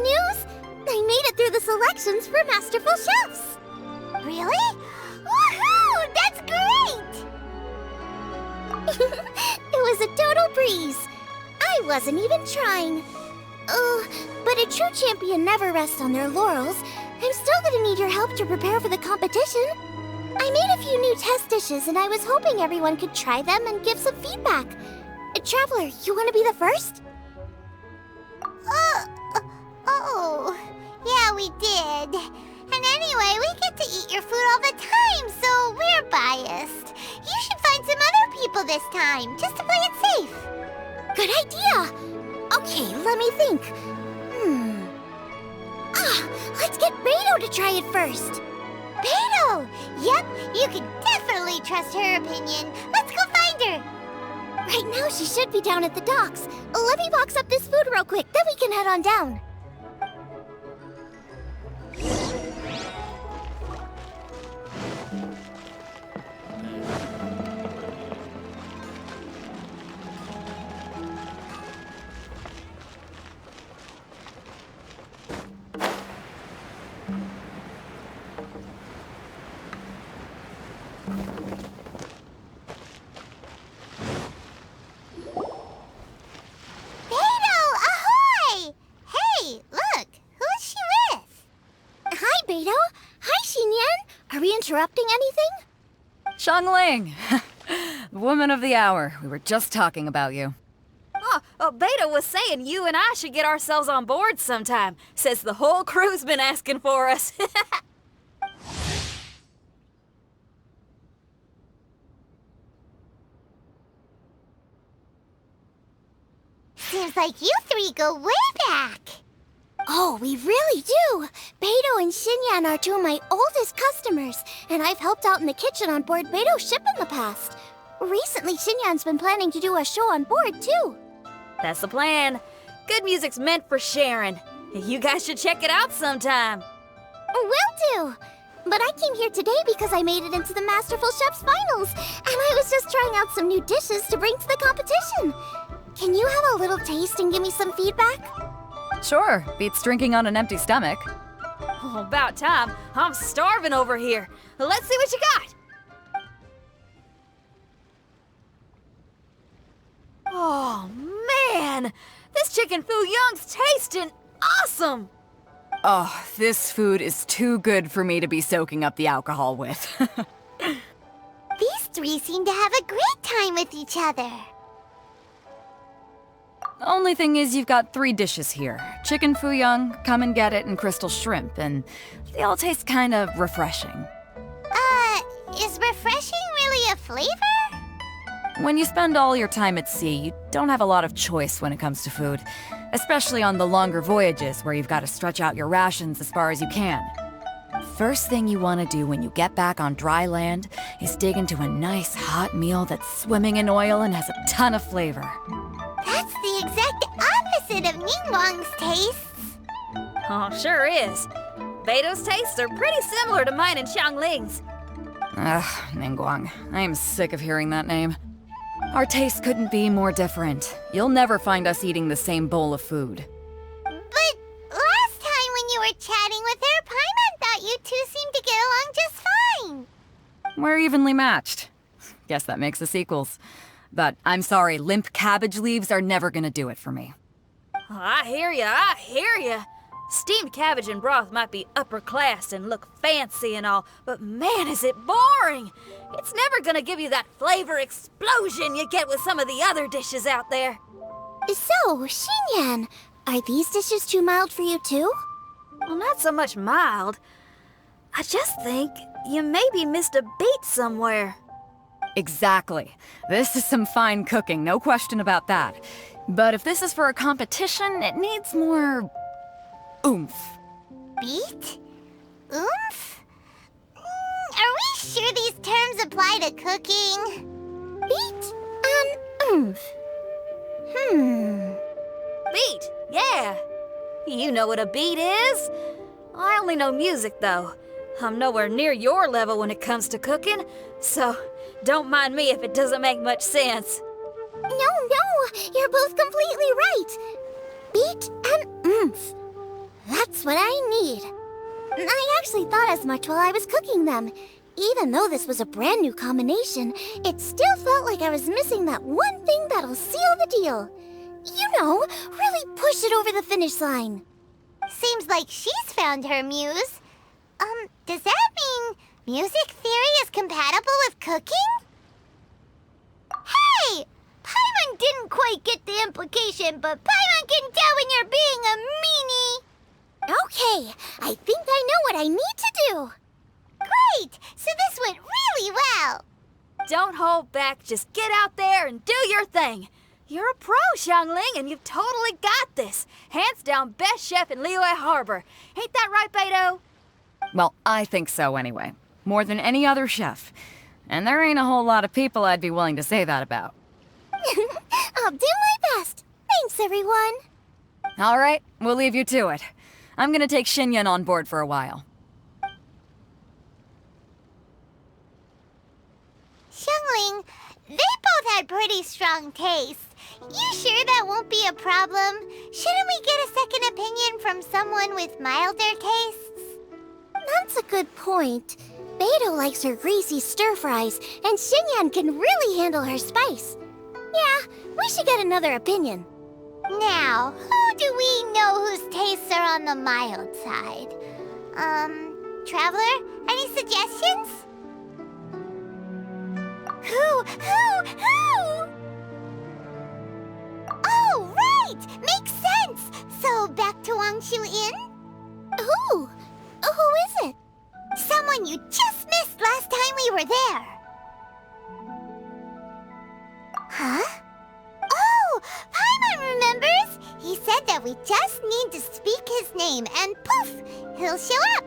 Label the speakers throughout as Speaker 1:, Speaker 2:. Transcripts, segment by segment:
Speaker 1: news? I made it through the selections for Masterful Chefs! Really? Woohoo! That's great! It was a total breeze. I wasn't even trying. But a true champion never rests on their laurels. I'm still gonna need your help to prepare for the competition. I made a few new test dishes, and I was hoping everyone could try them and give some feedback. Traveler, you want to be the first? Yeah, we did. And anyway, we get to eat your food all the time, so we're biased. You should find some other people this time, just to play it safe. Good idea. Okay, let me think. Let's get Beto to try it first. Beto! Yep, you can definitely trust her opinion. Let's go find her. Right now, she should be down at the docks. Let me box up this food real quick, then we can head on down. Interrupting anything?
Speaker 2: Xiangling! The woman of the hour. We were just talking about you.
Speaker 3: Beta was saying you and I should get ourselves on board sometime. Says the whole crew's been asking for us.
Speaker 1: Seems like you three go way back. Oh, we really do! Beto and Xinyan are two of my oldest customers, and I've helped out in the kitchen on board Beto's ship in the past. Recently, Xinyan's been planning to do a show on board, too.
Speaker 3: That's the plan. Good music's meant for sharing. You guys should check it out sometime.
Speaker 1: Will do! But I came here today because I made it into the Masterful Chef's finals, and I was just trying out some new dishes to bring to the competition. Can you have a little taste and give me some feedback?
Speaker 2: Sure, beats drinking on an empty stomach.
Speaker 3: Oh, about time. I'm starving over here. Let's see what you got. Oh, man! This chicken foo young's tasting awesome!
Speaker 2: Oh, this food is too good for me to be soaking up the alcohol with.
Speaker 1: These three seem to have a great time with each other.
Speaker 2: Only thing is you've got 3 dishes here. Chicken foo young, come and get it, and crystal shrimp, and they all taste kind of refreshing.
Speaker 1: Is refreshing really a flavor?
Speaker 2: When you spend all your time at sea, you don't have a lot of choice when it comes to food, especially on the longer voyages where you've got to stretch out your rations as far as you can. First thing you want to do when you get back on dry land is dig into a nice hot meal that's swimming in oil and has a ton of flavor.
Speaker 1: That's the exact opposite of Ningguang's tastes.
Speaker 3: Oh, sure is. Beto's tastes are pretty similar to mine and Xiangling's.
Speaker 2: Ugh, Ningguang. I am sick of hearing that name. Our tastes couldn't be more different. You'll never find us eating the same bowl of food.
Speaker 1: But last time when you were chatting with her, Paimon thought you two seemed to get along just fine.
Speaker 2: We're evenly matched. Guess that makes us equals. But I'm sorry, limp cabbage leaves are never gonna do it for me.
Speaker 3: I hear ya. Steamed cabbage and broth might be upper class and look fancy and all, but man, is it boring! It's never gonna give you that flavor explosion you get with some of the other dishes out there.
Speaker 1: So, Xinyan, are these dishes too mild for you too?
Speaker 3: Well, not so much mild. I just think you maybe missed a beat somewhere.
Speaker 2: Exactly. This is some fine cooking, no question about that. But if this is for a competition, it needs more oomph.
Speaker 1: Beat? Oomph? Are we sure these terms apply to cooking? Beat and oomph.
Speaker 3: Beat, yeah. You know what a beat is. I only know music, though. I'm nowhere near your level when it comes to cooking, so don't mind me if it doesn't make much sense.
Speaker 1: No, you're both completely right. Beat and oomph. That's what I need. I actually thought as much while I was cooking them. Even though this was a brand new combination, it still felt like I was missing that one thing that'll seal the deal. You know, really push it over the finish line.
Speaker 4: Seems like she's found her muse. Does that mean music theory is compatible with cooking? Hey! Paimon didn't quite get the implication, but Paimon can tell when you're being a meanie.
Speaker 1: Okay, I think I know what I need to do.
Speaker 4: Great! So this went really well.
Speaker 3: Don't hold back, just get out there and do your thing. You're a pro, Xiangling, and you've totally got this. Hands down best chef in Liyue Harbor. Ain't that right, Beto?
Speaker 2: Well, I think so anyway. More than any other chef. And there ain't a whole lot of people I'd be willing to say that about.
Speaker 1: I'll do my best. Thanks, everyone.
Speaker 2: All right, we'll leave you to it. I'm gonna take Xinyan on board for a while.
Speaker 4: Xiangling, they both had pretty strong tastes. You sure that won't be a problem? Shouldn't we get a second opinion from someone with milder tastes?
Speaker 1: That's a good point. Beto likes her greasy stir-fries, and Xinyan can really handle her spice. Yeah, we should get another opinion.
Speaker 4: Now, who do we know whose tastes are on the mild side? Traveler, any suggestions? Who? Oh, right! Makes sense! So, back to Wangshu Inn?
Speaker 1: Who? Who is it?
Speaker 4: Someone you just missed last time we were there. Huh? Oh, Paimon remembers! He said that we just need to speak his name and poof, he'll show up.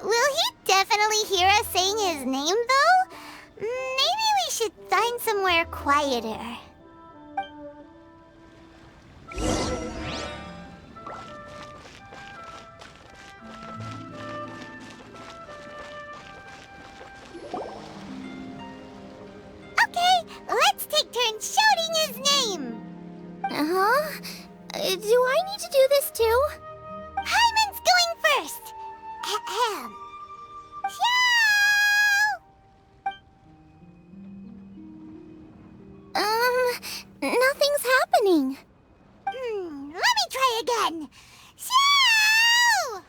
Speaker 4: Will he definitely hear us saying his name though? Maybe we should find somewhere quieter. Okay, let's take turns shouting his name.
Speaker 1: Uh-huh. Do I need to do this too?
Speaker 4: Paimon's going first. Ahem.
Speaker 1: Nothing's happening.
Speaker 4: Let me try again. Xiao!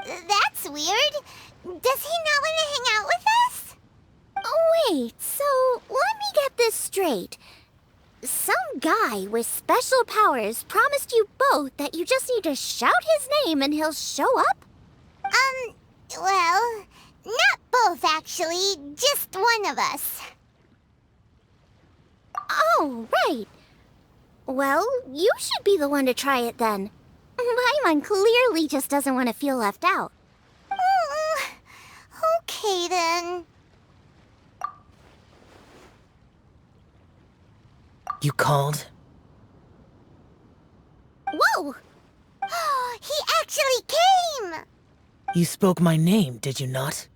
Speaker 4: That's weird. Does he not want to hang out with us?
Speaker 1: Oh, wait, so let me get this straight. Some guy with special powers promised you both that you just need to shout his name and he'll show up?
Speaker 4: Well, not both actually, just one of us.
Speaker 1: Oh, right. Well, you should be the one to try it then. Paimon clearly just doesn't want to feel left out.
Speaker 4: Okay then.
Speaker 5: You called?
Speaker 1: Whoa!
Speaker 4: He actually came!
Speaker 5: You spoke my name, did you not?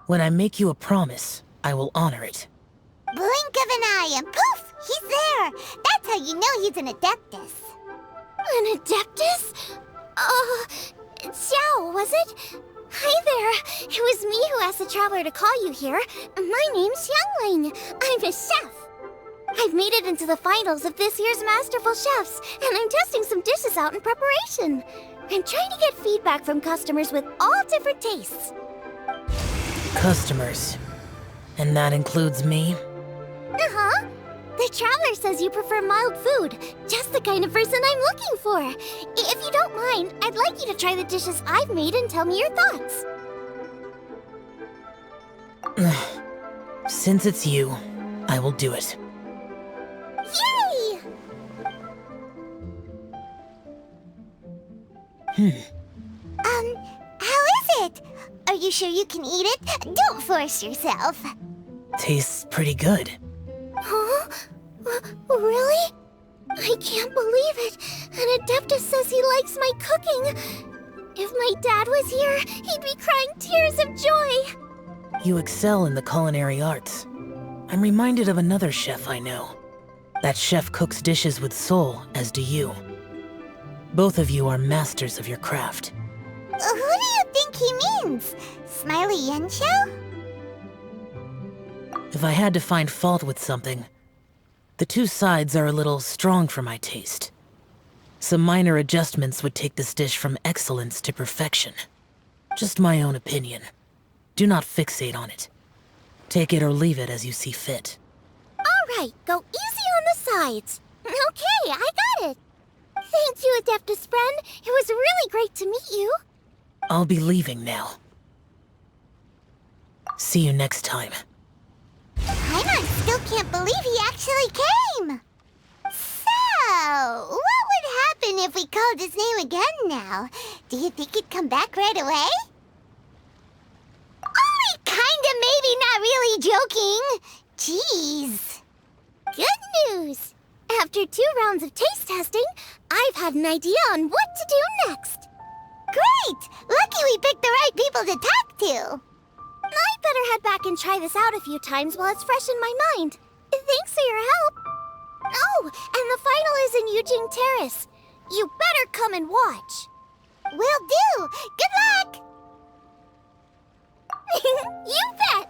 Speaker 5: When I make you a promise, I will honor it.
Speaker 4: Blink of an eye and poof! He's there! That's how you know he's an Adeptus.
Speaker 1: An Adeptus? Xiao, was it? Hi there. It was me who asked the traveler to call you here. My name's Xiangling. I'm a chef. I've made it into the finals of this year's Masterful Chefs, and I'm testing some dishes out in preparation. I'm trying to get feedback from customers with all different tastes.
Speaker 5: Customers. And that includes me?
Speaker 1: Uh-huh. The traveler says you prefer mild food, just the kind of person I'm looking for. If you don't mind, I'd like you to try the dishes I've made and tell me your thoughts.
Speaker 5: Since it's you, I will do it.
Speaker 1: Yay!
Speaker 4: How is it? Are you sure you can eat it? Don't force yourself.
Speaker 5: Tastes pretty good.
Speaker 1: Huh? Really? I can't believe it. An Adeptus says he likes my cooking. If my dad was here, he'd be crying tears of joy.
Speaker 5: You excel in the culinary arts. I'm reminded of another chef I know. That chef cooks dishes with soul, as do you. Both of you are masters of your craft.
Speaker 4: Who do you think he means? Smiley Yanxiao?
Speaker 5: If I had to find fault with something, the two sides are a little strong for my taste. Some minor adjustments would take this dish from excellence to perfection. Just my own opinion. Do not fixate on it. Take it or leave it as you see fit.
Speaker 1: All right, go easy on the sides. Okay, I got it. Thank you, Adeptus friend. It was really great to meet you.
Speaker 5: I'll be leaving now. See you next time.
Speaker 4: Paimon still can't believe he actually came! So, what would happen if we called his name again now? Do you think he'd come back right away? Only kinda, maybe, not really joking. Jeez.
Speaker 1: Good news! After 2 rounds of taste testing, I've had an idea on what to do next.
Speaker 4: Great! Lucky we picked the right people to talk to.
Speaker 1: I'd better head back and try this out a few times while it's fresh in my mind. Thanks for your help. Oh, and the final is in Yujing Terrace. You better come and watch.
Speaker 4: Will do. Good luck!
Speaker 1: You bet!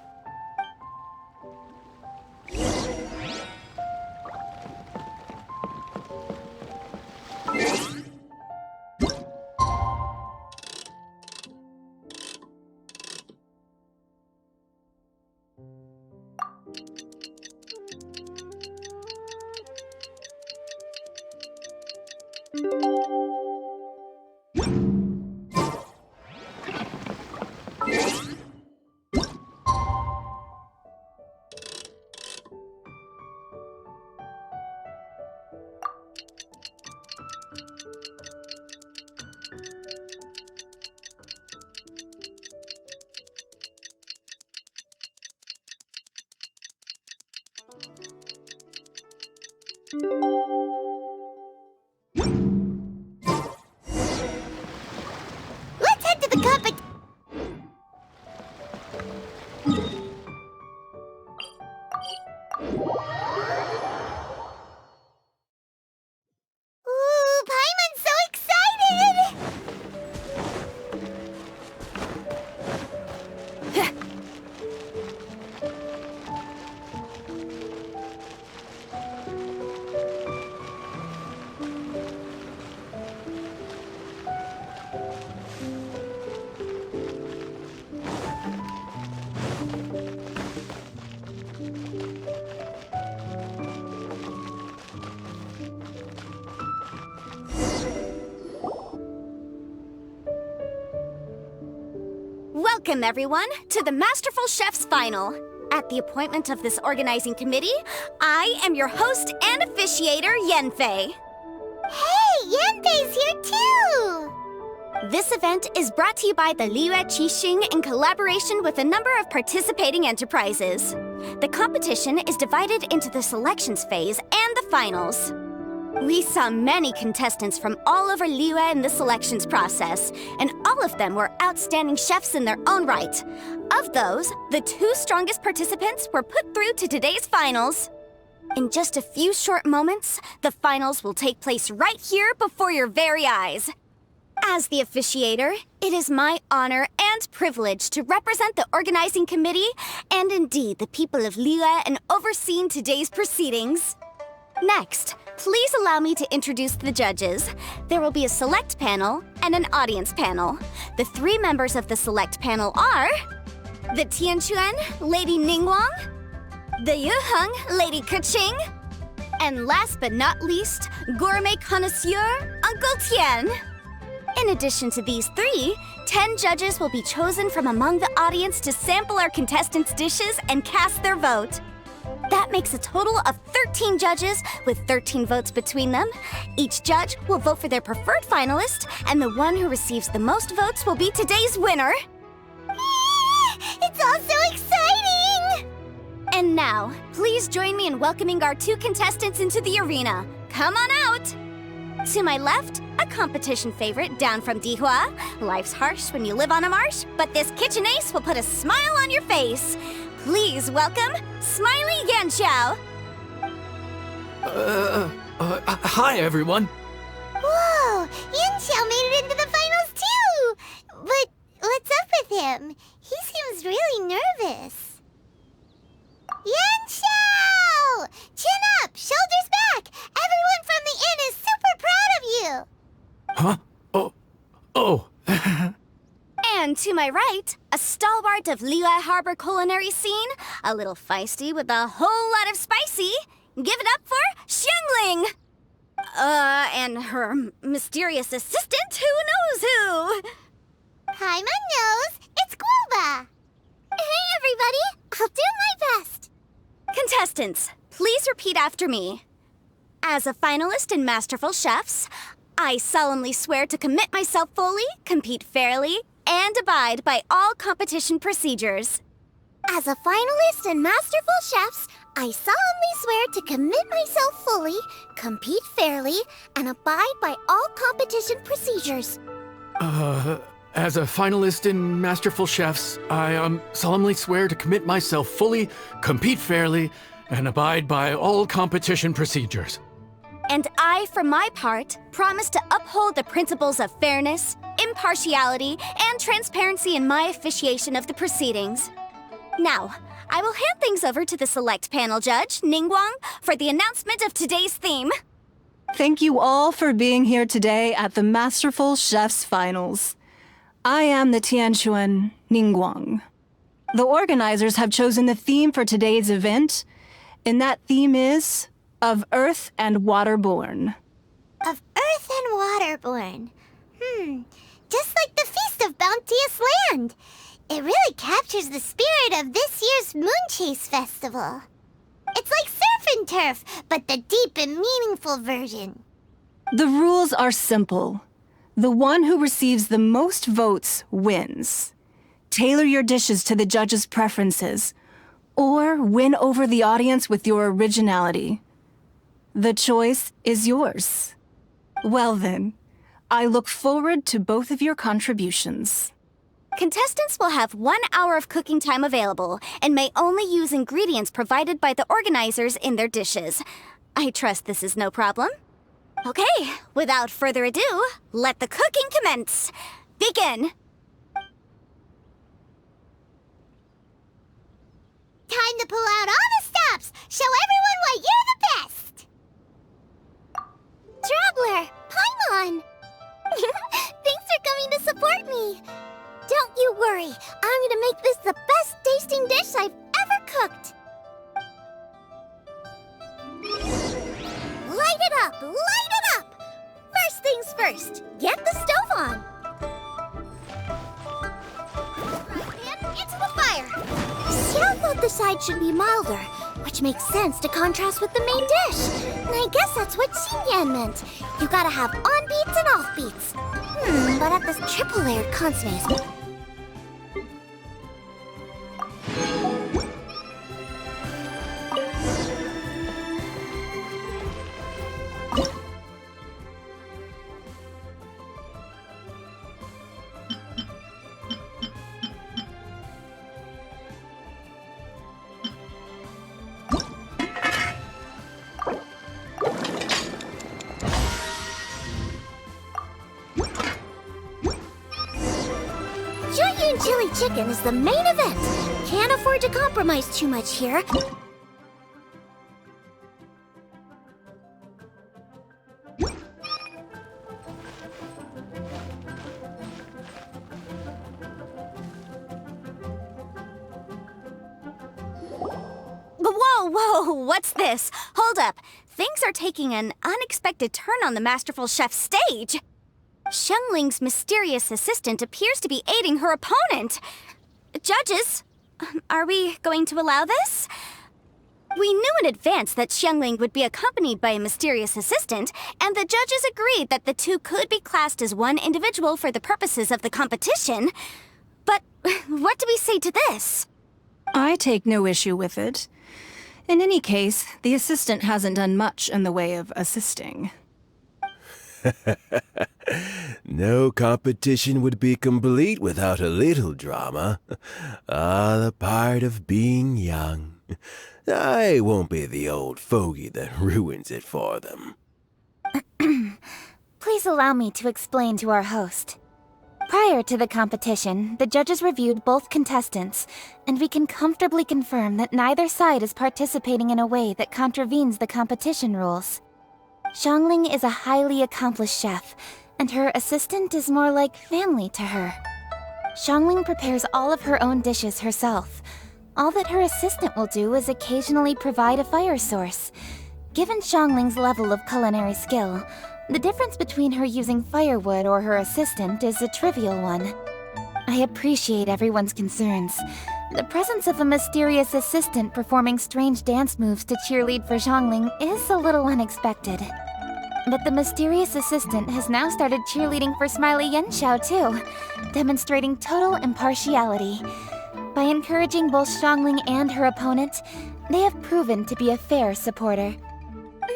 Speaker 4: Let's head to the competition. Ooh, Paimon's so excited!
Speaker 6: Welcome, everyone, to the Masterful Chef's Final. At the appointment of this organizing committee, I am your host and officiator, Yanfei.
Speaker 4: Hey, Yanfei's here too!
Speaker 6: This event is brought to you by the Liyue Qixing in collaboration with a number of participating enterprises. The competition is divided into the selections phase and the finals. We saw many contestants from all over Liyue in the selections process, and all of them were outstanding chefs in their own right. Of those, the 2 strongest participants were put through to today's finals. In just a few short moments, the finals will take place right here before your very eyes. As the officiator, it is my honor and privilege to represent the organizing committee and indeed the people of Liyue in overseeing today's proceedings. Next, please allow me to introduce the judges. There will be a select panel and an audience panel. The 3 members of the select panel are the Tianquan, Lady Ningguang, the Yuheng, Lady Keqing, and last but not least, gourmet connoisseur, Uncle Tian. In addition to these 3, 10 judges will be chosen from among the audience to sample our contestants' dishes and cast their vote. That makes a total of 13 judges with 13 votes between them. Each judge will vote for their preferred finalist, and the one who receives the most votes will be today's winner.
Speaker 4: It's all so exciting!
Speaker 6: And now, please join me in welcoming our 2 contestants into the arena. Come on out! To my left, a competition favorite down from Dihua. Life's harsh when you live on a marsh, but this kitchen ace will put a smile on your face. Please welcome Smiley Yanxiao.
Speaker 7: Hi, everyone.
Speaker 4: Whoa! Yanxiao made it into the finals too! But what's up with him? He seems really nervous. Yanxiao! Chin up! Shoulders back! Everyone from the inn is super proud of you!
Speaker 7: Huh? Oh.
Speaker 6: And to my right, a stalwart of Liyue Harbor culinary scene, a little feisty with a whole lot of spicy. Give it up for Xiangling! And her mysterious assistant, who knows who?
Speaker 4: Paimon knows! It's Guoba!
Speaker 1: Hey, everybody! I'll do my best.
Speaker 6: Contestants, please repeat after me. As a finalist in Masterful Chefs, I solemnly swear to commit myself fully, compete fairly, and abide by all competition procedures.
Speaker 1: As a finalist in Masterful Chefs, I solemnly swear to commit myself fully, compete fairly, and abide by all competition procedures.
Speaker 7: As a finalist in Masterful Chefs, I solemnly swear to commit myself fully, compete fairly, and abide by all competition procedures.
Speaker 6: And I, for my part, promise to uphold the principles of fairness, impartiality, and transparency in my officiation of the proceedings. Now, I will hand things over to the select panel judge, Ningguang, for the announcement of today's theme.
Speaker 8: Thank you all for being here today at the Masterful Chefs Finals. I am the Tianquan Ningguang. The organizers have chosen the theme for today's event, and that theme is of Earth and Waterborn.
Speaker 4: Of Earth and Waterborn. Just like the Feast of Bounteous Land. It really captures the spirit of this year's Moon Chase Festival. It's like surf and turf, but the deep and meaningful version.
Speaker 8: The rules are simple. The one who receives the most votes wins. Tailor your dishes to the judges' preferences, or win over the audience with your originality. The choice is yours. Well then, I look forward to both of your contributions.
Speaker 6: Contestants will have 1 hour of cooking time available and may only use ingredients provided by the organizers in their dishes. I trust this is no problem. Okay, without further ado, let the cooking commence. Begin!
Speaker 4: Time to pull out all the stops! Show everyone why you're the best!
Speaker 1: Traveler, Paimon! Thanks for coming to support me. Don't you worry, I'm gonna make this the best tasting dish I've ever cooked. Light it up! Light it up! First things first, get the stove on. Pan into the fire. Xiao thought the side should be milder, which makes sense to contrast with the main dish. And I guess that's what Xinyan meant. You gotta have on beats and off beats. But at this triple layered consomme. Jueyun chili chicken is the main event. Can't afford to compromise too much here.
Speaker 6: Whoa, what's this? Hold up. Things are taking an unexpected turn on the Masterful Chef stage. Xiangling's mysterious assistant appears to be aiding her opponent. Judges, are we going to allow this? We knew in advance that Xiangling would be accompanied by a mysterious assistant, and the judges agreed that the two could be classed as one individual for the purposes of the competition. But what do we say to this?
Speaker 8: I take no issue with it. In any case, the assistant hasn't done much in the way of assisting.
Speaker 9: No competition would be complete without a little drama. Ah, the part of being young. I won't be the old fogey that ruins it for them.
Speaker 6: Please allow me to explain to our host. Prior to the competition, the judges reviewed both contestants, and we can comfortably confirm that neither side is participating in a way that contravenes the competition rules. Xiangling is a highly accomplished chef, and her assistant is more like family to her. Xiangling prepares all of her own dishes herself. All that her assistant will do is occasionally provide a fire source. Given Xiangling's level of culinary skill, the difference between her using firewood or her assistant is a trivial one. I appreciate everyone's concerns. The presence of a mysterious assistant performing strange dance moves to cheerlead for Xiangling is a little unexpected. But the mysterious assistant has now started cheerleading for Smiley Yanxiao too, demonstrating total impartiality. By encouraging both Xiangling and her opponent, they have proven to be a fair supporter.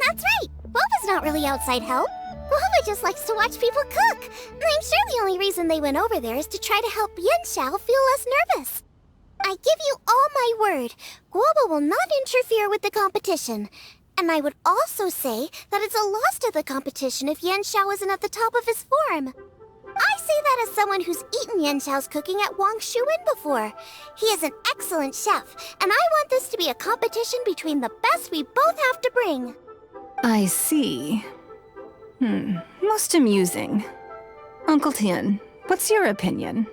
Speaker 1: That's right! Boba's not really outside help. Boba just likes to watch people cook. I'm sure the only reason they went over there is to try to help Yanxiao feel less nervous. I give you all my word, Guoba will not interfere with the competition. And I would also say that it's a loss to the competition if Yanxiao isn't at the top of his form. I say that as someone who's eaten Yanxiao's cooking at Wang Shuin before. He is an excellent chef, and I want this to be a competition between the best we both have to bring.
Speaker 8: I see. Most amusing. Uncle Tian, what's your opinion?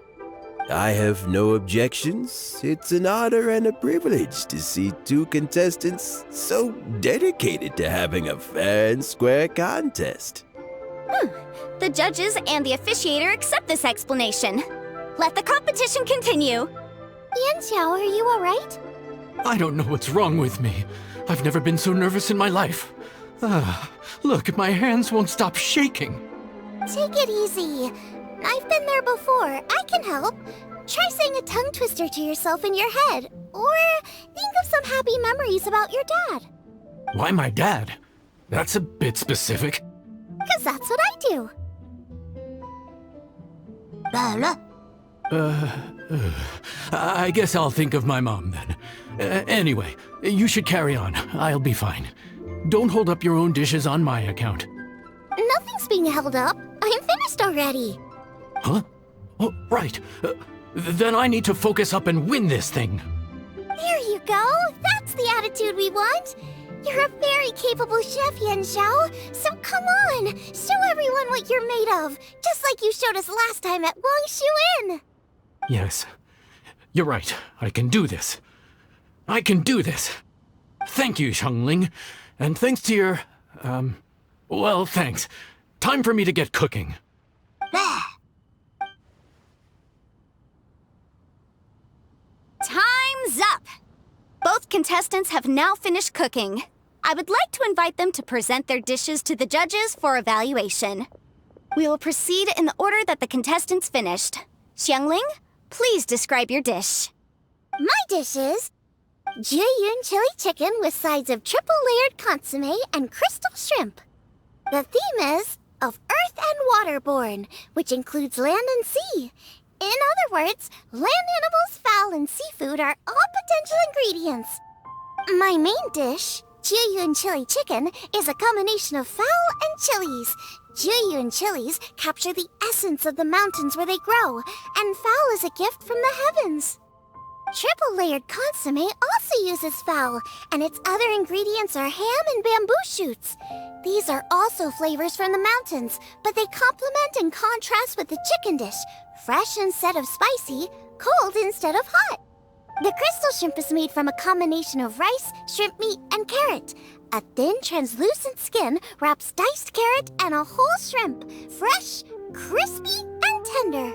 Speaker 9: I have no objections. It's an honor and a privilege to see two contestants so dedicated to having a fair and square contest.
Speaker 6: The judges and the officiator accept this explanation. Let the competition continue.
Speaker 1: Yanxiao, are you alright?
Speaker 7: I don't know what's wrong with me. I've never been so nervous in my life. Look, my hands won't stop shaking.
Speaker 1: Take it easy. I've been there before. I can help. Try saying a tongue twister to yourself in your head. Or think of some happy memories about your dad.
Speaker 7: Why my dad? That's a bit specific.
Speaker 1: 'Cause that's what I do.
Speaker 7: I guess I'll think of my mom then. Anyway, you should carry on. I'll be fine. Don't hold up your own dishes on my account.
Speaker 1: Nothing's being held up. I'm finished already.
Speaker 7: Huh? Oh, right. Then I need to focus up and win this thing.
Speaker 1: There you go. That's the attitude we want. You're a very capable chef, Yanxiao. So come on, show everyone what you're made of, just like you showed us last time at Wang Shuin.
Speaker 7: Yes, you're right. I can do this. I can do this. Thank you, Xiangling. And thanks to your, well, thanks. Time for me to get cooking.
Speaker 6: Time's up! Both contestants have now finished cooking. I would like to invite them to present their dishes to the judges for evaluation. We will proceed in the order that the contestants finished. Xiangling, please describe your dish.
Speaker 1: My dish is Jiyun chili chicken with sides of triple-layered consommé and crystal shrimp. The theme is of earth and waterborne, which includes land and sea. In other words, land animals, fowl, and seafood are all potential ingredients. My main dish, Jiyun chili chicken, is a combination of fowl and chilies. Jiyun chilies capture the essence of the mountains where they grow, and fowl is a gift from the heavens. Triple-layered consommé also uses fowl, and its other ingredients are ham and bamboo shoots. These are also flavors from the mountains, but they complement and contrast with the chicken dish, fresh instead of spicy, cold instead of hot. The crystal shrimp is made from a combination of rice, shrimp meat, and carrot. A thin, translucent skin wraps diced carrot and a whole shrimp, fresh, crispy, and tender.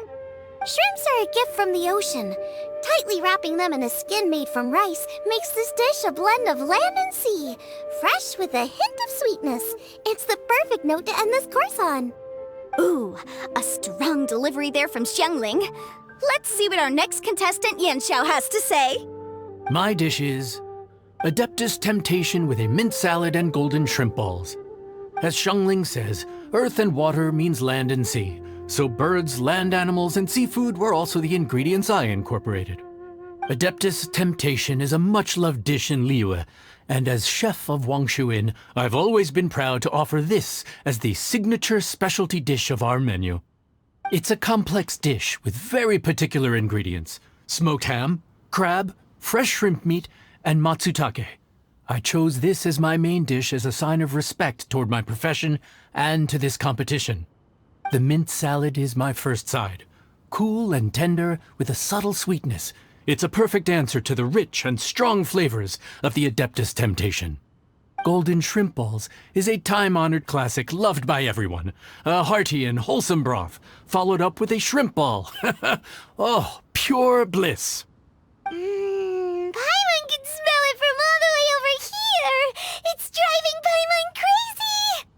Speaker 1: Shrimps are a gift from the ocean. Tightly wrapping them in a skin made from rice makes this dish a blend of land and sea, fresh with a hint of sweetness. It's the perfect note to end this course on.
Speaker 6: Ooh, a strong delivery there from Xiangling. Let's see what our next contestant Yanxiao has to say.
Speaker 7: My dish is Adeptus Temptation with a mint salad and golden shrimp balls. As Xiangling says, earth and water means land and sea. So birds, land animals, and seafood were also the ingredients I incorporated. Adeptus Temptation is a much-loved dish in Liyue, and as chef of Wangshu Inn, I've always been proud to offer this as the signature specialty dish of our menu. It's a complex dish with very particular ingredients: smoked ham, crab, fresh shrimp meat, and matsutake. I chose this as my main dish as a sign of respect toward my profession and to this competition. The mint salad is my first side. Cool and tender with a subtle sweetness, it's a perfect answer to the rich and strong flavors of the Adeptus Temptation. Golden shrimp balls is a time-honored classic loved by everyone. A hearty and wholesome broth, followed up with a shrimp ball. Oh, pure bliss.
Speaker 4: Paimon can smell it from all the way over here! It's driving Paimon crazy!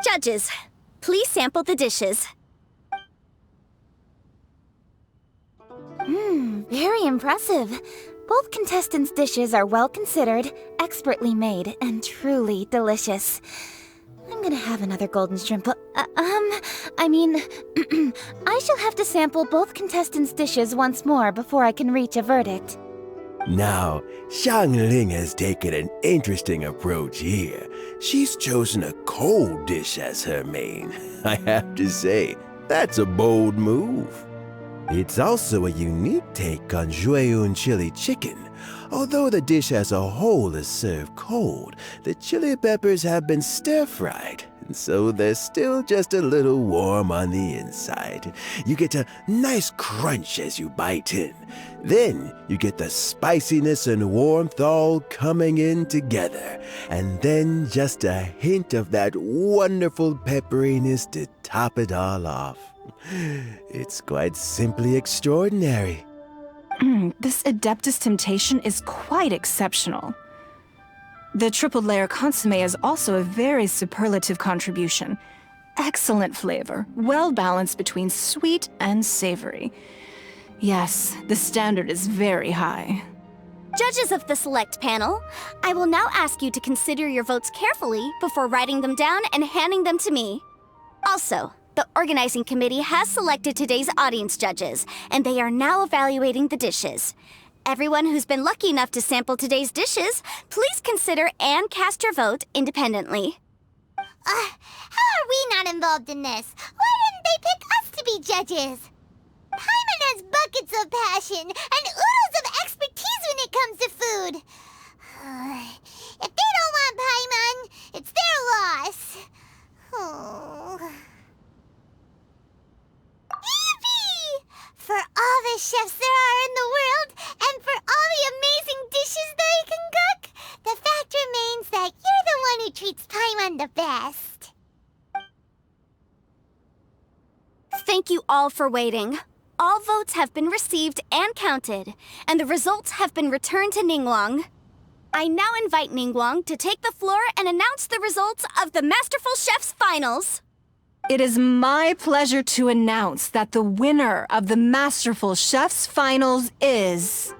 Speaker 6: Judges, please sample the dishes.
Speaker 1: Very impressive. Both contestants' dishes are well considered, expertly made, and truly delicious. I'm gonna have another golden shrimp. I shall have to sample both contestants' dishes once more before I can reach a verdict.
Speaker 9: Now, Xiangling has taken an interesting approach here. She's chosen a cold dish as her main. I have to say, that's a bold move. It's also a unique take on Jueyun chili chicken. Although the dish as a whole is served cold, the chili peppers have been stir-fried, and so they're still just a little warm on the inside. You get a nice crunch as you bite in. Then you get the spiciness and warmth all coming in together, and then just a hint of that wonderful pepperiness to top it all off. It's quite simply extraordinary.
Speaker 8: This Adeptus Temptation is quite exceptional. The triple layer consomme is also a very superlative contribution. Excellent flavor, well balanced between sweet and savory. Yes, the standard is very high.
Speaker 6: Judges of the select panel, I will now ask you to consider your votes carefully before writing them down and handing them to me. Also, the organizing committee has selected today's audience judges, and they are now evaluating the dishes. Everyone who's been lucky enough to sample today's dishes, please consider and cast your vote independently.
Speaker 4: How are we not involved in this? Why didn't they pick us to be judges? Paimon has buckets of passion and oodles of expertise when it comes to food. If they don't want Paimon, it's their loss. Oh. Yippee! For all the chefs there are in the world, and for all the amazing dishes they can cook, the fact remains that you're the one who treats Paimon the best.
Speaker 6: Thank you all for waiting. All votes have been received and counted, and the results have been returned to Ningguang. I now invite Ningguang to take the floor and announce the results of the Masterful Chef's Finals.
Speaker 8: It is my pleasure to announce that the winner of the Masterful Chef's Finals is...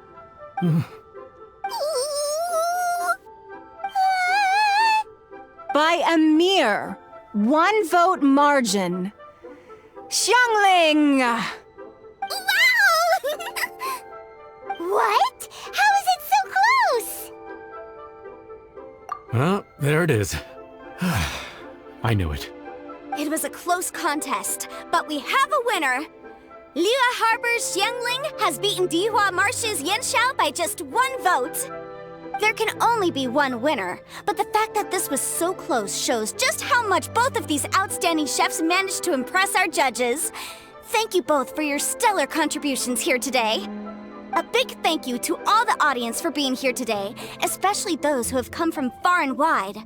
Speaker 8: by a mere 1 vote margin, Xiangling!
Speaker 4: Wow! What? How is it so close?
Speaker 7: Well, there it is. I knew it.
Speaker 6: It was a close contest, but we have a winner. Liyue Harbor's Xiangling has beaten Dihua Marsh's Yanxiao by just 1 vote. There can only be one winner, but the fact that this was so close shows just how much both of these outstanding chefs managed to impress our judges. Thank you both for your stellar contributions here today. A big thank you to all the audience for being here today, especially those who have come from far and wide.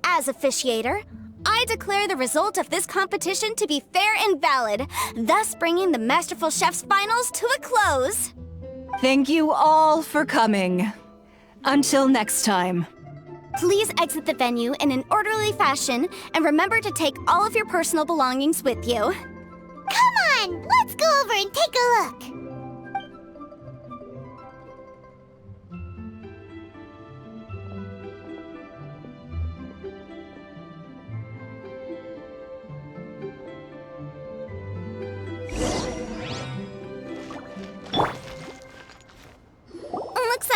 Speaker 6: As officiator, I declare the result of this competition to be fair and valid, thus bringing the Masterful Chef's Finals to a close.
Speaker 8: Thank you all for coming. Until next time.
Speaker 6: Please exit the venue in an orderly fashion, and remember to take all of your personal belongings with you.
Speaker 4: Come on, let's go over and take a look.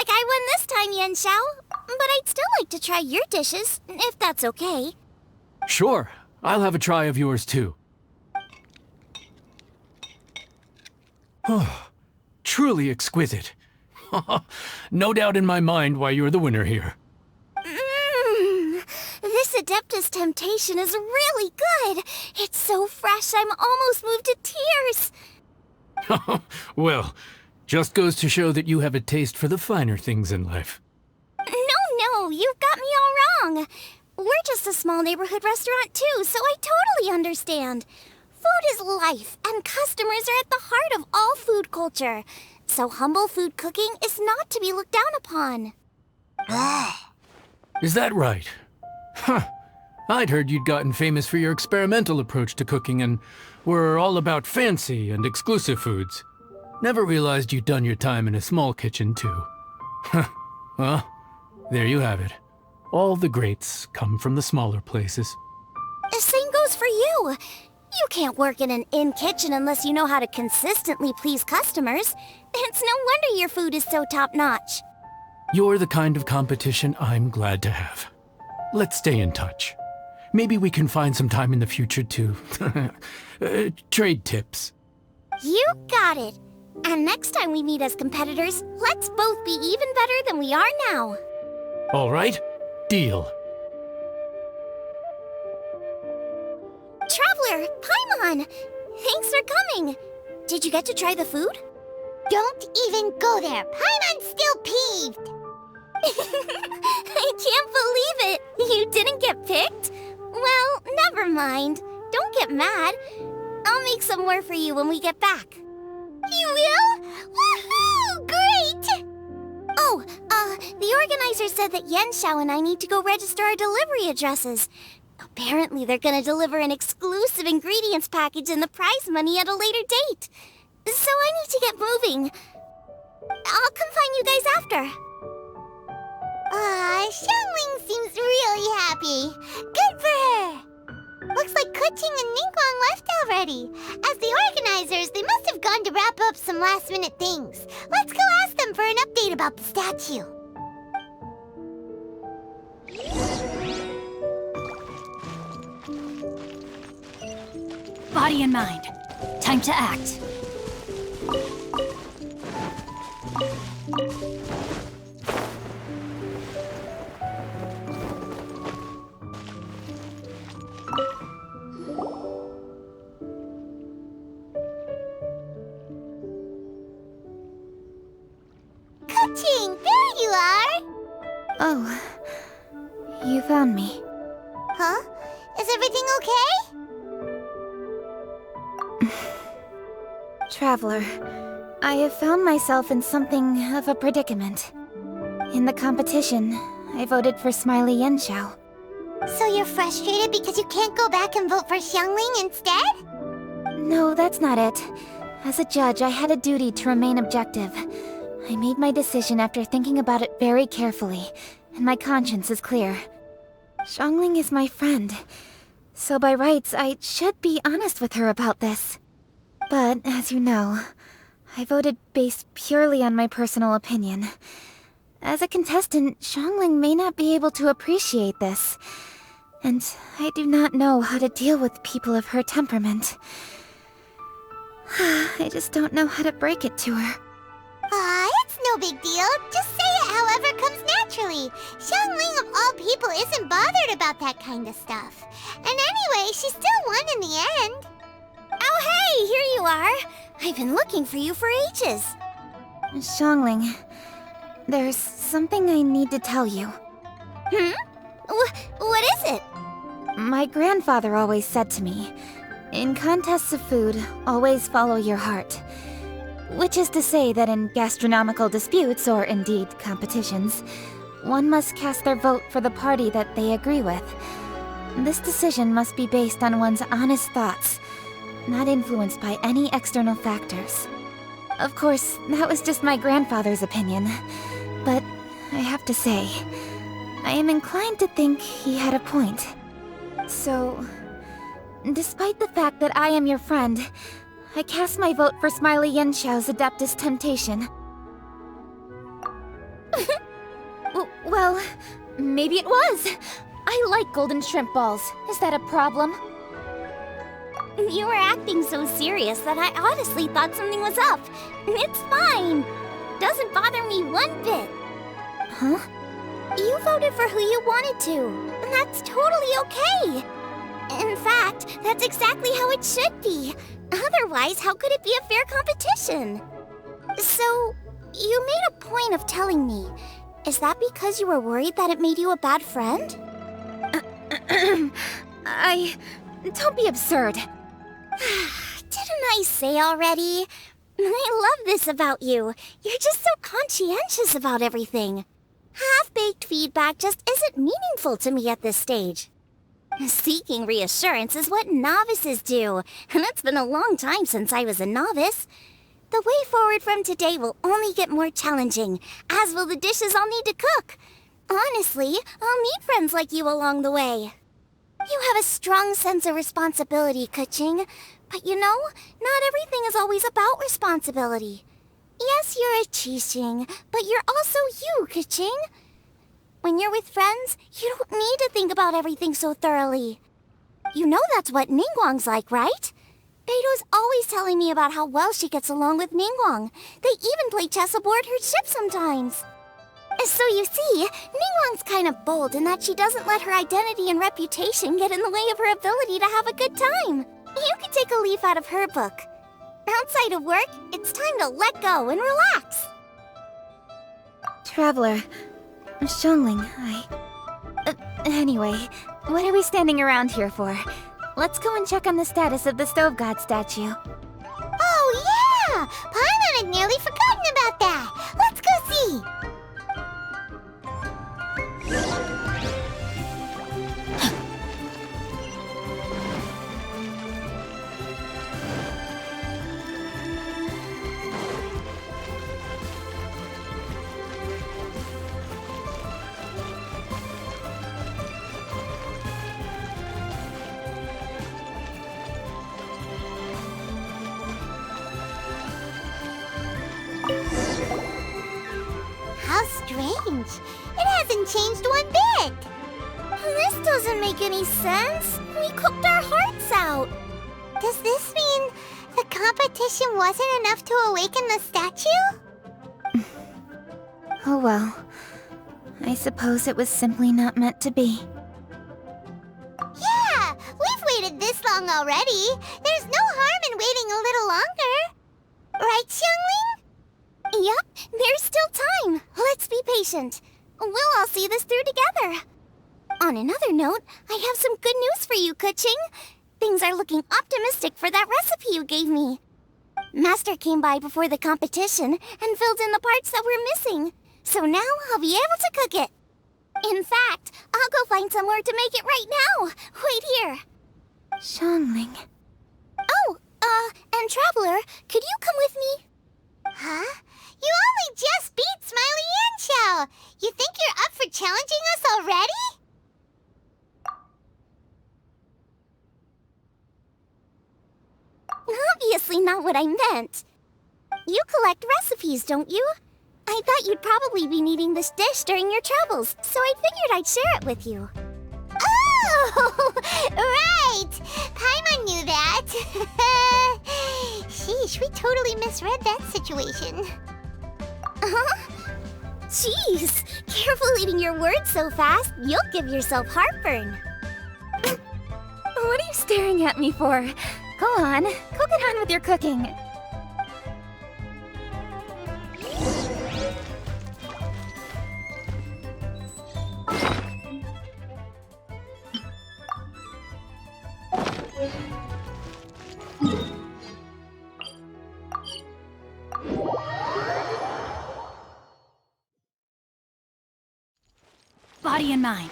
Speaker 1: like I won this time, Yen Xiao. But I'd still like to try your dishes, if that's okay.
Speaker 7: Sure, I'll have a try of yours too. Oh, truly exquisite. No doubt in my mind why you're the winner here.
Speaker 1: This Adeptus Temptation is really good. It's so fresh, I'm almost moved to tears.
Speaker 7: Well, just goes to show that you have a taste for the finer things in life.
Speaker 1: No, you've got me all wrong. We're just a small neighborhood restaurant too, so I totally understand. Food is life, and customers are at the heart of all food culture. So humble food cooking is not to be looked down upon.
Speaker 7: Is that right? Huh. I'd heard you'd gotten famous for your experimental approach to cooking and were all about fancy and exclusive foods. Never realized you'd done your time in a small kitchen too. Well, there you have it. All the greats come from the smaller places.
Speaker 1: The same goes for you. You can't work in an inn kitchen unless you know how to consistently please customers. It's no wonder your food is so top-notch.
Speaker 7: You're the kind of competition I'm glad to have. Let's stay in touch. Maybe we can find some time in the future to trade tips.
Speaker 1: You got it. And next time we meet as competitors, let's both be even better than we are now.
Speaker 7: All right, deal.
Speaker 1: Traveler, Paimon! Thanks for coming. Did you get to try the food?
Speaker 4: Don't even go there. Paimon's still peeved.
Speaker 1: I can't believe it. You didn't get picked? Well, never mind. Don't get mad. I'll make some more for you when we get back.
Speaker 4: You will? Woohoo! Great!
Speaker 1: Oh, the organizer said that Yen Xiao and I need to go register our delivery addresses. Apparently they're gonna deliver an exclusive ingredients package and the prize money at a later date. So I need to get moving. I'll come find you guys after.
Speaker 4: Xiangling seems really happy. Good for her. Looks like Kuching and Ningguang left already. As the organizers, they must have gone to wrap up some last-minute things. Let's go ask them for an update about the statue.
Speaker 6: Body and mind. Time to act.
Speaker 4: Kuching, there you are!
Speaker 1: Oh, you found me.
Speaker 4: Huh? Is everything okay?
Speaker 1: Traveler, I have found myself in something of a predicament. In the competition, I voted for Smiley Yen Xiao.
Speaker 4: So you're frustrated because you can't go back and vote for Xiangling instead?
Speaker 1: No, that's not it. As a judge, I had a duty to remain objective. I made my decision after thinking about it very carefully, and my conscience is clear. Xiangling is my friend, so by rights, I should be honest with her about this. But, as you know, I voted based purely on my personal opinion. As a contestant, Xiangling may not be able to appreciate this, and I do not know how to deal with people of her temperament. I just don't know how to break it to her.
Speaker 4: It's no big deal. Just say it however comes naturally. Xiangling of all people isn't bothered about that kind of stuff. And anyway, she still won in the end.
Speaker 1: Oh hey, here you are! I've been looking for you for ages. Xiangling, there's something I need to tell you. What is it? My grandfather always said to me, in contests of food, always follow your heart. Which is to say that in gastronomical disputes, or indeed competitions, one must cast their vote for the party that they agree with. This decision must be based on one's honest thoughts, not influenced by any external factors. Of course, that was just my grandfather's opinion, but I have to say, I am inclined to think he had a point. So, despite the fact that I am your friend, I cast my vote for Smiley Yen Xiao's Adeptus Temptation. Well, maybe it was. I like golden shrimp balls. Is that a problem? You were acting so serious that I honestly thought something was up. It's fine. Doesn't bother me one bit. Huh? You voted for who you wanted to, and that's totally okay. In fact, that's exactly how it should be. Otherwise, how could it be a fair competition? So, you made a point of telling me. Is that because you were worried that it made you a bad friend? Don't be absurd. Didn't I say already? I love this about you. You're just so conscientious about everything. Half-baked feedback just isn't meaningful to me at this stage. Seeking reassurance is what novices do, and it's been a long time since I was a novice. The way forward from today will only get more challenging, as will the dishes I'll need to cook. Honestly, I'll need friends like you along the way. You have a strong sense of responsibility, Kuching. But you know, not everything is always about responsibility. Yes, you're a Qixing, but you're also you, Kuching. When you're with friends, you don't need to think about everything so thoroughly. You know that's what Ningguang's like, right? Beto's always telling me about how well she gets along with Ningguang. They even play chess aboard her ship sometimes. So you see, Ningguang's kind of bold in that she doesn't let her identity and reputation get in the way of her ability to have a good time. You could take a leaf out of her book. Outside of work, it's time to let go and relax.
Speaker 10: Traveler, Xiangling, anyway, what are we standing around here for? Let's go and check on the status of the Stove God statue.
Speaker 4: Oh, yeah! Paimon had nearly forgotten about that. Let's go see. How strange. It hasn't changed one bit.
Speaker 1: This doesn't make any sense. We cooked our hearts out.
Speaker 4: Does this mean the competition wasn't enough to awaken the statue?
Speaker 10: Oh well. I suppose it was simply not meant to be.
Speaker 4: Yeah, we've waited this long already. There's no harm in waiting a little longer. Right, Xiangling?
Speaker 1: Yep, there's still time. Let's be patient. We'll all see this through together. On another note, I have some good news for you, Kuching. Things are looking optimistic for that recipe you gave me. Master came by before the competition and filled in the parts that were missing. So now I'll be able to cook it. In fact, I'll go find somewhere to make it right now. Wait here.
Speaker 10: Xiangling.
Speaker 1: Oh, and Traveler, could you come with me?
Speaker 4: Huh? You only just beat Smiley and Xiao. You think you're up for challenging us already?
Speaker 1: Obviously not what I meant. You collect recipes, don't you? I thought you'd probably be needing this dish during your travels, so I figured I'd share it with you.
Speaker 4: Oh, right! Paimon knew that. Sheesh, we totally misread that situation.
Speaker 1: Huh? Jeez, careful eating your words so fast, you'll give yourself heartburn.
Speaker 10: What are you staring at me for? Go on, go get on with your cooking.
Speaker 2: Body and mind.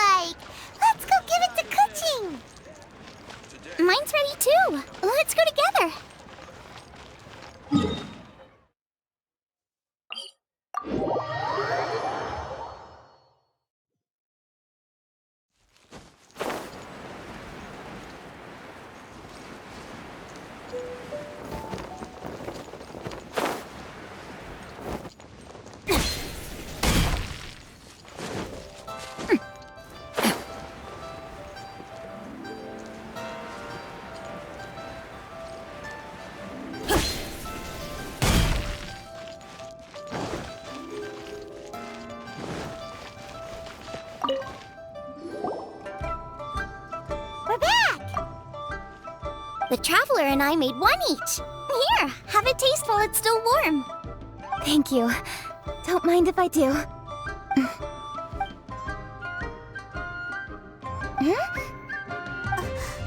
Speaker 4: like. Let's go give it to Kuching.
Speaker 1: Mine's ready too. Let's go together.
Speaker 4: We're back!
Speaker 1: The Traveler and I made one each. Here, have a taste while it's still warm.
Speaker 10: Thank you. Don't mind if I do.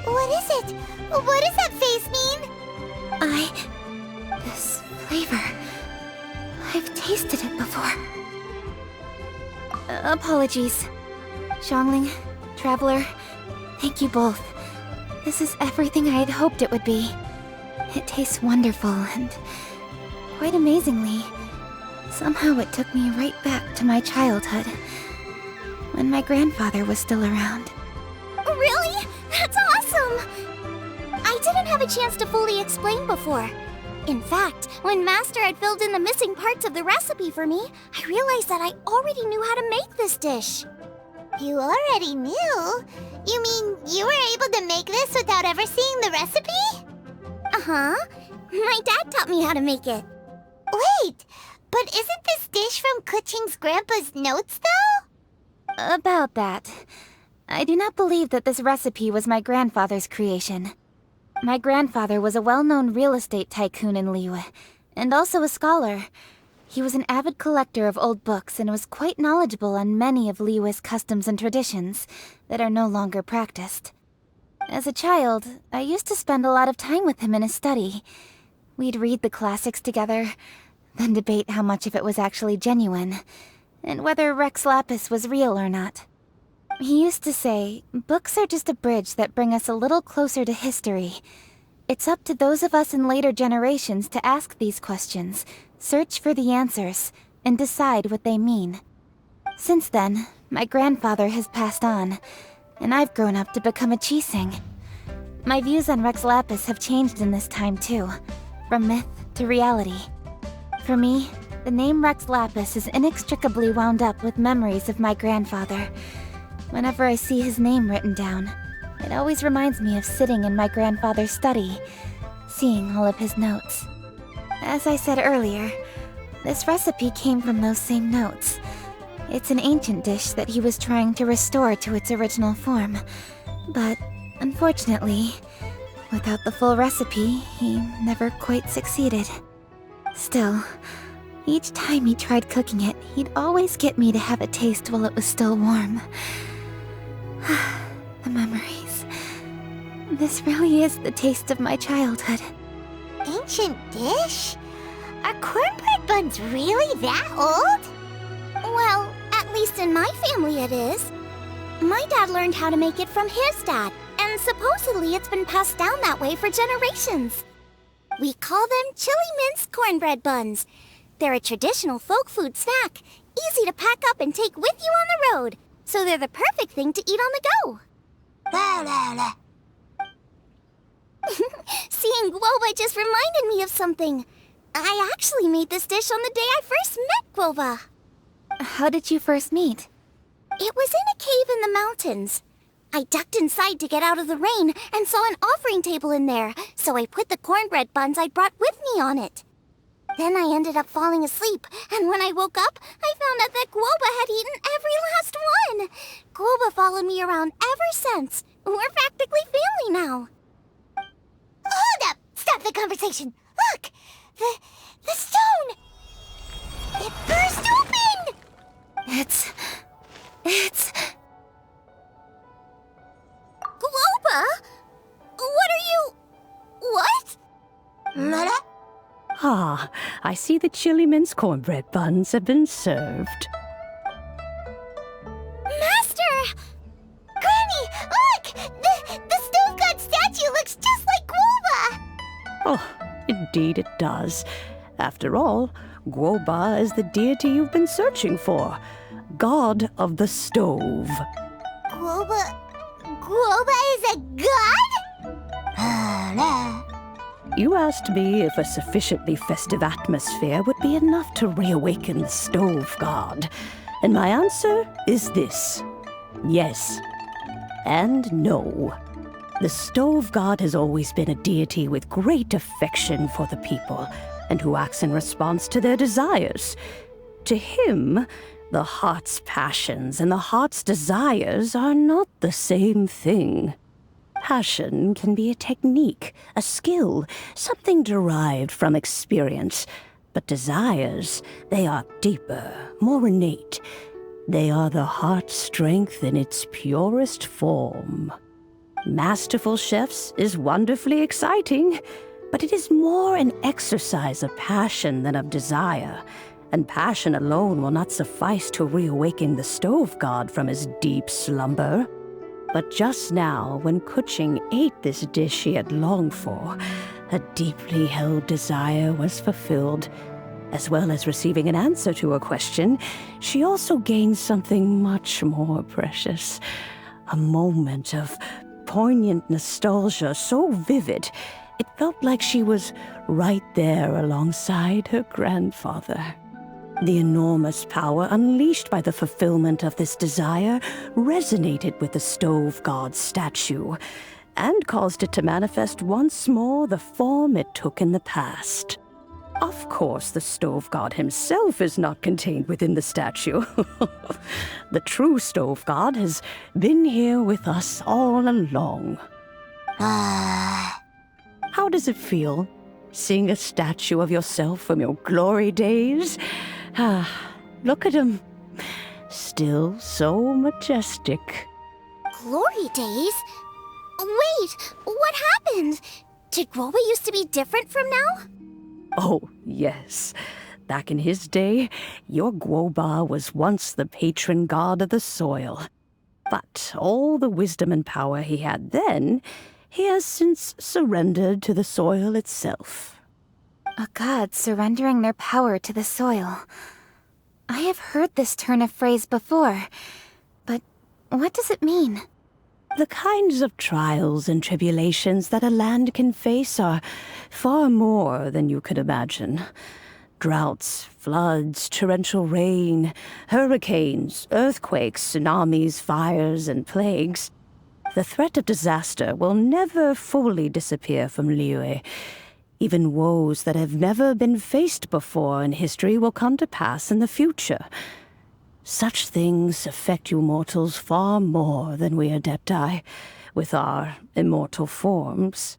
Speaker 4: What is it? What does that face mean?
Speaker 10: This flavor. I've tasted it before. Apologies. Xiangling, Traveler, thank you both. This is everything I had hoped it would be. It tastes wonderful and quite amazingly. Somehow it took me right back to my childhood, when my grandfather was still around.
Speaker 1: Really? That's awesome! I didn't have a chance to fully explain before. In fact, when Master had filled in the missing parts of the recipe for me, I realized that I already knew how to make this dish.
Speaker 4: You already knew? You mean you were able to make this without ever seeing the recipe?
Speaker 1: Uh-huh. My dad taught me how to make it.
Speaker 4: Wait, but isn't this dish from Kuching's grandpa's notes, though?
Speaker 10: About that. I do not believe that this recipe was my grandfather's creation. My grandfather was a well-known real estate tycoon in Liyue, and also a scholar. He was an avid collector of old books and was quite knowledgeable on many of Liyue's customs and traditions that are no longer practiced. As a child, I used to spend a lot of time with him in his study. We'd read the classics together, then debate how much of it was actually genuine, and whether Rex Lapis was real or not. He used to say, books are just a bridge that bring us a little closer to history. It's up to those of us in later generations to ask these questions, search for the answers, and decide what they mean. Since then, my grandfather has passed on, and I've grown up to become a Qixing. My views on Rex Lapis have changed in this time too, from myth to reality. For me, the name Rex Lapis is inextricably wound up with memories of my grandfather. Whenever I see his name written down, it always reminds me of sitting in my grandfather's study, seeing all of his notes. As I said earlier, this recipe came from those same notes. It's an ancient dish that he was trying to restore to its original form. But, unfortunately, without the full recipe, he never quite succeeded. Still, each time he tried cooking it, he'd always get me to have a taste while it was still warm. The memories. This really is the taste of my childhood.
Speaker 4: Ancient dish? Are cornbread buns really that old?
Speaker 1: Well, at least in my family it is. My dad learned how to make it from his dad, and supposedly it's been passed down that way for generations. We call them chili mince cornbread buns. They're a traditional folk food snack, easy to pack up and take with you on the road. So they're the perfect thing to eat on the go.
Speaker 4: La la la.
Speaker 1: Seeing Guoba just reminded me of something. I actually made this dish on the day I first met Guoba.
Speaker 10: How did you first meet?
Speaker 1: It was in a cave in the mountains. I ducked inside to get out of the rain and saw an offering table in there, so I put the cornbread buns I'd brought with me on it. Then I ended up falling asleep, and when I woke up, I found out that Guoba had eaten every last one. Guoba followed me around ever since. We're practically family now.
Speaker 4: Hold up! Stop the conversation! Look! The stone! It burst open!
Speaker 10: It's...
Speaker 1: Guoba? What are you... What?
Speaker 4: Mother?
Speaker 11: Ah, I see the chili mince cornbread buns have been served.
Speaker 1: Master!
Speaker 11: indeed it does. After all, Guoba is the deity you've been searching for. God of the stove.
Speaker 4: Guoba is a god?
Speaker 11: You asked me if a sufficiently festive atmosphere would be enough to reawaken the stove god. And my answer is this. Yes. And no. The stove god has always been a deity with great affection for the people, and who acts in response to their desires. To him, the heart's passions and the heart's desires are not the same thing. Passion can be a technique, a skill, something derived from experience. But desires, they are deeper, more innate. They are the heart's strength in its purest form. Masterful chefs is wonderfully exciting, but it is more an exercise of passion than of desire. And passion alone will not suffice to reawaken the stove god from his deep slumber. But just now, when Kuching ate this dish she had longed for, a deeply held desire was fulfilled. As well as receiving an answer to her question, she also gained something much more precious. A moment of poignant nostalgia so vivid, it felt like she was right there alongside her grandfather. The enormous power unleashed by the fulfillment of this desire resonated with the stove god's statue, and caused it to manifest once more the form it took in the past. Of course, the stove god himself is not contained within the statue. The true stove god has been here with us all along. How does it feel, seeing a statue of yourself from your glory days? Look at him. Still so majestic.
Speaker 1: Glory days? Wait, what happened? Did Guoba used to be different from now?
Speaker 11: Oh, yes. Back in his day, your Guoba was once the patron god of the soil. But all the wisdom and power he had then, he has since surrendered to the soil itself.
Speaker 10: A god surrendering their power to the soil. I have heard this turn of phrase before, but what does it mean?
Speaker 11: The kinds of trials and tribulations that a land can face are far more than you could imagine. Droughts, floods, torrential rain, hurricanes, earthquakes, tsunamis, fires, and plagues. The threat of disaster will never fully disappear from Liyue. Even woes that have never been faced before in history will come to pass in the future. Such things affect you mortals far more than we Adepti, with our immortal forms.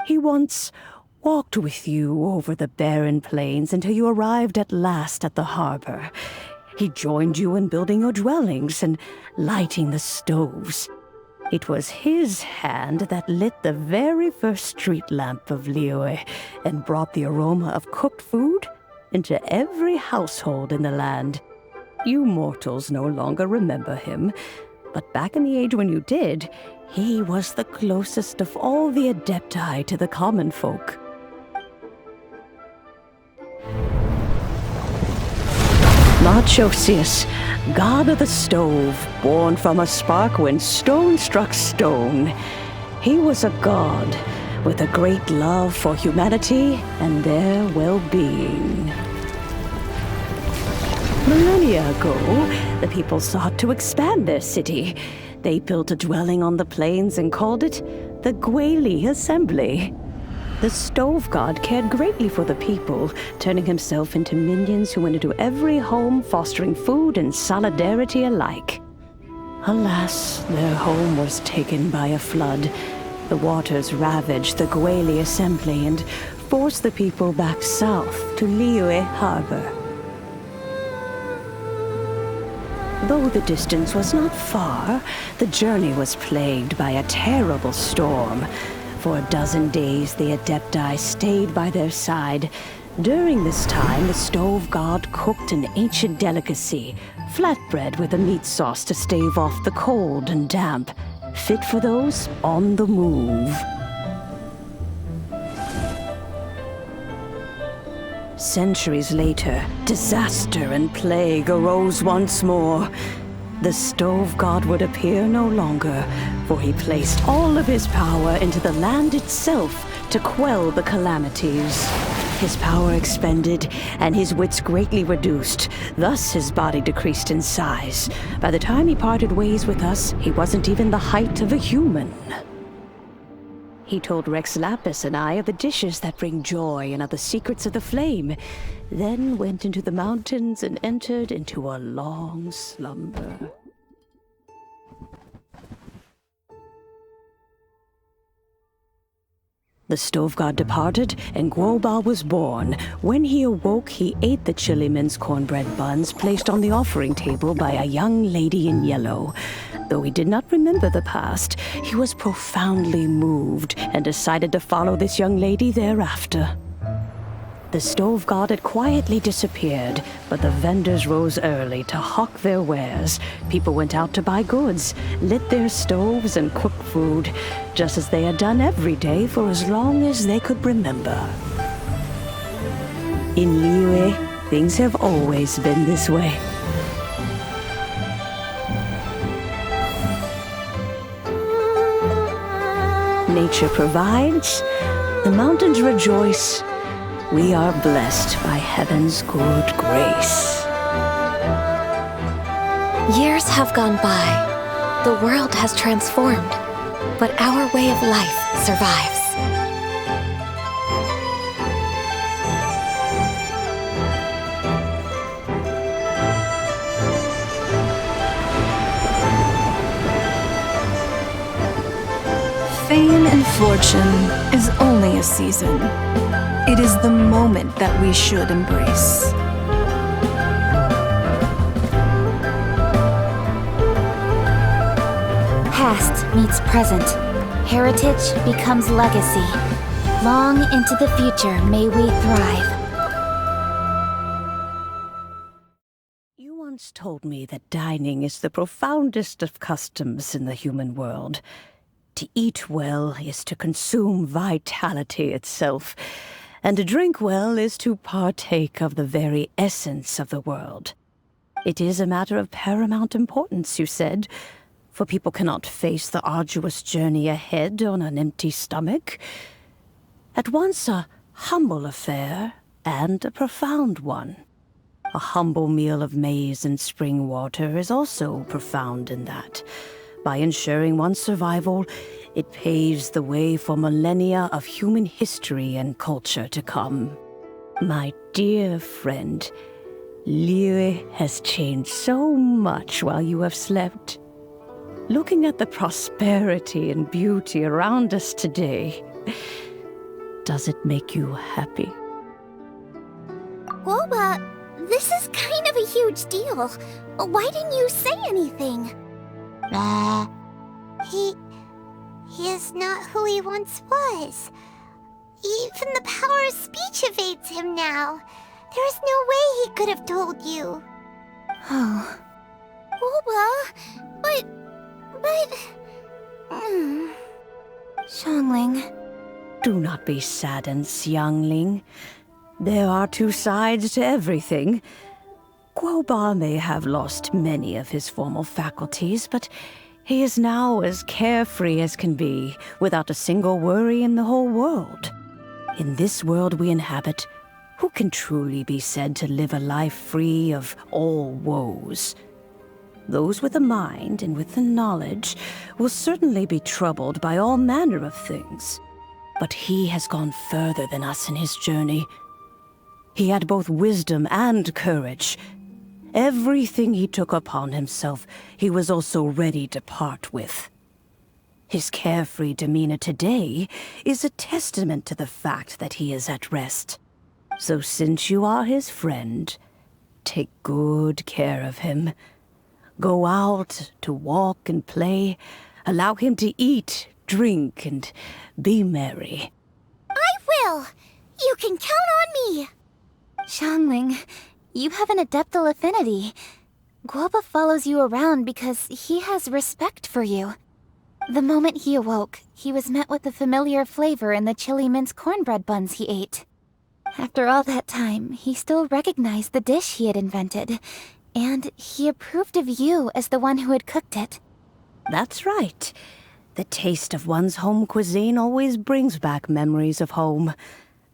Speaker 11: He once walked with you over the barren plains until you arrived at last at the harbor. He joined you in building your dwellings and lighting the stoves. It was his hand that lit the very first street lamp of Liyue and brought the aroma of cooked food into every household in the land. You mortals no longer remember him, but back in the age when you did, he was the closest of all the Adepti to the common folk. Marchosius, god of the stove, born from a spark when stone struck stone. He was a god with a great love for humanity and their well-being. Millennia ago, the people sought to expand their city. They built a dwelling on the plains and called it the Guili Assembly. The stove god cared greatly for the people, turning himself into minions who went into every home, fostering food and solidarity alike. Alas, their home was taken by a flood. The waters ravaged the Guili Assembly and forced the people back south to Liyue Harbor. Though the distance was not far, the journey was plagued by a terrible storm. For a dozen days, the Adepti stayed by their side. During this time, the stove god cooked an ancient delicacy, flatbread with a meat sauce to stave off the cold and damp, fit for those on the move. Centuries later, disaster and plague arose once more. The stove god would appear no longer, for he placed all of his power into the land itself to quell the calamities. His power expended, and his wits greatly reduced. Thus his body decreased in size. By the time he parted ways with us, he wasn't even the height of a human. He told Rex Lapis and I of the dishes that bring joy and of the secrets of the flame, then went into the mountains and entered into a long slumber. The stove god departed, and Guoba was born. When he awoke, he ate the chili mince cornbread buns placed on the offering table by a young lady in yellow. Though he did not remember the past, he was profoundly moved and decided to follow this young lady thereafter. The stove god had quietly disappeared, but the vendors rose early to hawk their wares. People went out to buy goods, lit their stoves, and cooked food, just as they had done every day for as long as they could remember. In Liyue, things have always been this way. Nature provides, the mountains rejoice. We are blessed by heaven's good grace.
Speaker 12: Years have gone by. The world has transformed, but our way of life survives.
Speaker 8: Fame and fortune is only a season. It is the moment that we should embrace.
Speaker 10: Past meets present. Heritage becomes legacy. Long into the future may we thrive.
Speaker 11: You once told me that dining is the profoundest of customs in the human world. To eat well is to consume vitality itself, and to drink well is to partake of the very essence of the world. It is a matter of paramount importance, you said, for people cannot face the arduous journey ahead on an empty stomach. At once a humble affair and a profound one. A humble meal of maize and spring water is also profound in that. By ensuring one's survival, it paves the way for millennia of human history and culture to come. My dear friend, Liyue has changed so much while you have slept. Looking at the prosperity and beauty around us today, does it make you happy?
Speaker 1: Guoba, this is kind of a huge deal. Why didn't you say anything?
Speaker 4: He is not who he once was. Even the power of speech evades him now. There is no way he could have told you.
Speaker 1: Oh. Guoba, but...
Speaker 10: Xiangling.
Speaker 11: Do not be saddened, Xiangling. There are two sides to everything. Guoba may have lost many of his formal faculties, but he is now as carefree as can be, without a single worry in the whole world. In this world we inhabit, who can truly be said to live a life free of all woes? Those with a mind and with the knowledge will certainly be troubled by all manner of things. But he has gone further than us in his journey. He had both wisdom and courage. Everything he took upon himself, he was also ready to part with. His carefree demeanor today is a testament to the fact that he is at rest. So since you are his friend, take good care of him. Go out to walk and play. Allow him to eat, drink, and be merry.
Speaker 1: I will! You can count on me!
Speaker 10: Xiangling, you have an adeptal affinity. Guoba follows you around because he has respect for you. The moment he awoke, he was met with the familiar flavor in the chili mince cornbread buns he ate. After all that time, he still recognized the dish he had invented, and he approved of you as the one who had cooked it.
Speaker 11: That's right. The taste of one's home cuisine always brings back memories of home.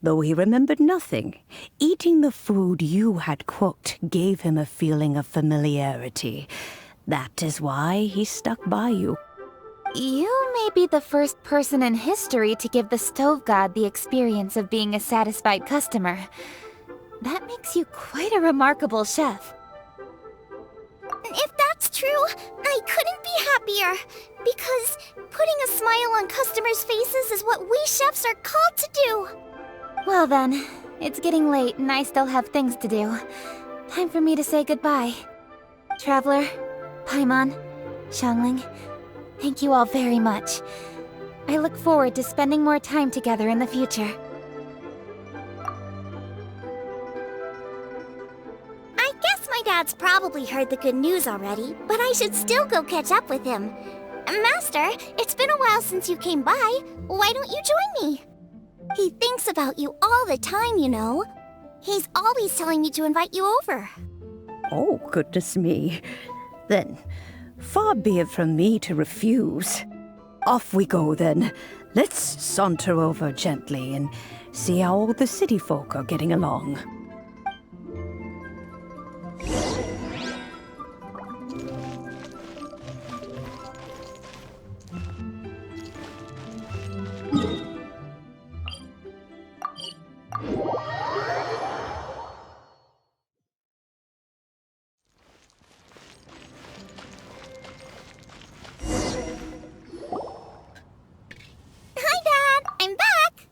Speaker 11: Though he remembered nothing, eating the food you had cooked gave him a feeling of familiarity. That is why he stuck by you.
Speaker 10: You may be the first person in history to give the stove god the experience of being a satisfied customer. That makes you quite a remarkable chef.
Speaker 1: If that's true, I couldn't be happier. Because putting a smile on customers' faces is what we chefs are called to do.
Speaker 10: Well then, it's getting late and I still have things to do. Time for me to say goodbye. Traveler, Paimon, Xiangling, thank you all very much. I look forward to spending more time together in the future.
Speaker 1: I guess my dad's probably heard the good news already, but I should still go catch up with him. Master, it's been a while since you came by. Why don't you join me? He thinks about you all the time, you know. He's always telling me to invite you over.
Speaker 11: Oh, goodness me. Then, far be it from me to refuse. Off we go, then. Let's saunter over gently and see how all the city folk are getting along.
Speaker 1: Hi, Dad! I'm back!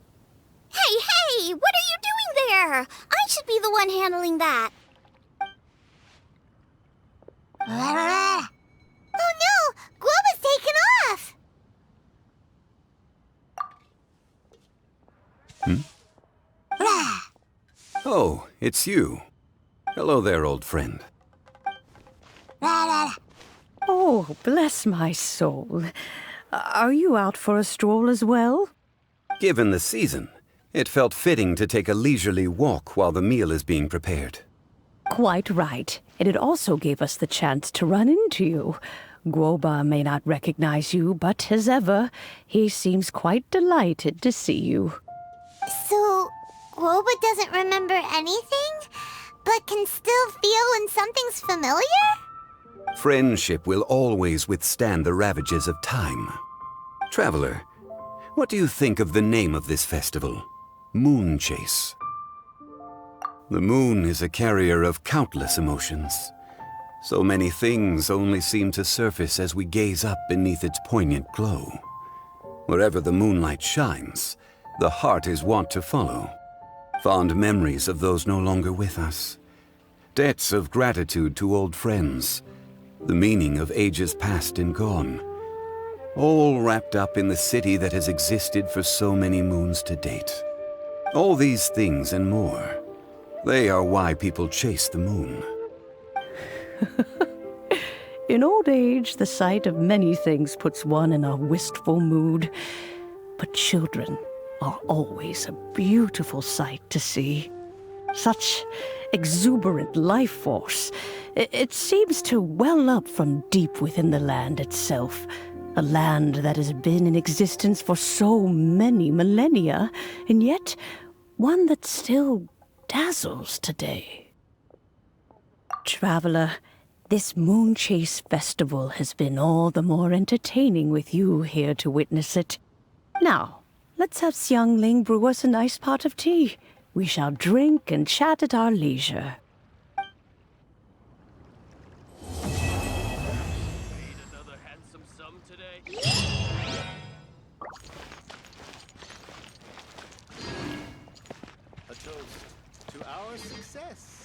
Speaker 1: Hey! What are you doing there? I should be the one handling that.
Speaker 4: Oh no! Guoba's taken off!
Speaker 13: Oh, it's you. Hello there, old friend.
Speaker 11: Oh, bless my soul. Are you out for a stroll as well?
Speaker 13: Given the season, it felt fitting to take a leisurely walk while the meal is being prepared.
Speaker 11: Quite right. And it also gave us the chance to run into you. Guoba may not recognize you, but as ever, he seems quite delighted to see you.
Speaker 4: So, Guoba doesn't remember anything, but can still feel when something's familiar?
Speaker 13: Friendship will always withstand the ravages of time. Traveler, what do you think of the name of this festival? Moon Chase. The moon is a carrier of countless emotions. So many things only seem to surface as we gaze up beneath its poignant glow. Wherever the moonlight shines, the heart is wont to follow. Fond memories of those no longer with us. Debts of gratitude to old friends. The meaning of ages past and gone. All wrapped up in the city that has existed for so many moons to date. All these things and more. They are why people chase the moon.
Speaker 11: In old age, the sight of many things puts one in a wistful mood. But children are always a beautiful sight to see. Such exuberant life force. It seems to well up from deep within the land itself. A land that has been in existence for so many millennia, and yet one that still dazzles today. Traveler, this Moon Chase Festival has been all the more entertaining with you here to witness it. Now, let's have Xiangling brew us a nice pot of tea. We shall drink and chat at our leisure.
Speaker 7: Another handsome sum today.
Speaker 14: A toast to our success.